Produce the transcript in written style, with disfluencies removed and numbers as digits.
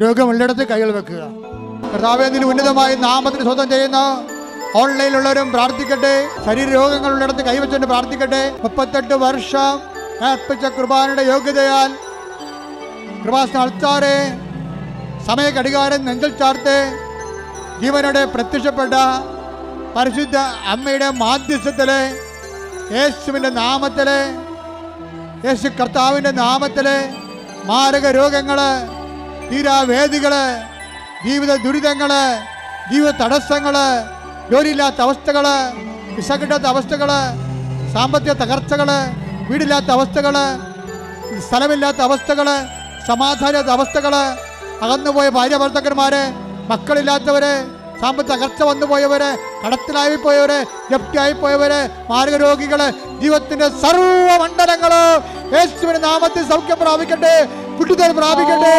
രോഗമുള്ളിടത്ത് കൈകൾ വെക്കുക. കർത്താവേ, നിന്റെ ഉന്നതമായ നാമത്തിന് സ്വന്തം ചെയ്യുന്ന ഓൺലൈനിലുള്ളവരും പ്രാർത്ഥിക്കട്ടെ. ശരീരരോഗങ്ങളുള്ളിടത്ത് കൈവച്ചുകൊണ്ട് പ്രാർത്ഥിക്കട്ടെ. 38 വർഷം അർപ്പിച്ച കുർബാനയുടെ യോഗ്യതയാൽ കൃപാസ്ഥാനത്താറെ സമയ ഘടികാരം നെഞ്ചിൽ ചാർത്ത് ജീവനോടെ പ്രത്യക്ഷപ്പെട്ട പരിശുദ്ധ അമ്മയുടെ മാധ്യസ്ഥത്തില്, യേശുവിൻ്റെ നാമത്തില്, യേശു കർത്താവിൻ്റെ നാമത്തില് മാരക രോഗങ്ങള്, തീരാവേദികള്, ജീവിത ദുരിതങ്ങള്, ജീവിത തടസ്സങ്ങള്, ജോലിയില്ലാത്ത അവസ്ഥകള്, വിസ കിട്ടാത്ത അവസ്ഥകള്, സാമ്പത്തിക തകർച്ചകള്, വീടില്ലാത്ത അവസ്ഥകള്, സ്ഥലമില്ലാത്ത അവസ്ഥകള്, സമാധാനമില്ലാത്ത അവസ്ഥകള്, അകന്നുപോയ ഭാര്യ ഭർത്താക്കന്മാര്, മക്കളില്ലാത്തവര്, സാമ്പത്തിക തകർച്ച വന്നുപോയവര്, കടത്തിലായി പോയവര്, ജപ്തിയായി പോയവര്, മാരക രോഗികള്, ജീവിതത്തിന്റെ സർവ്വമണ്ഡലങ്ങള് യേശുവിന്റെ നാമത്തിൽ സൗഖ്യം പ്രാപിക്കട്ടെ, വിടുതൽ പ്രാപിക്കട്ടെ.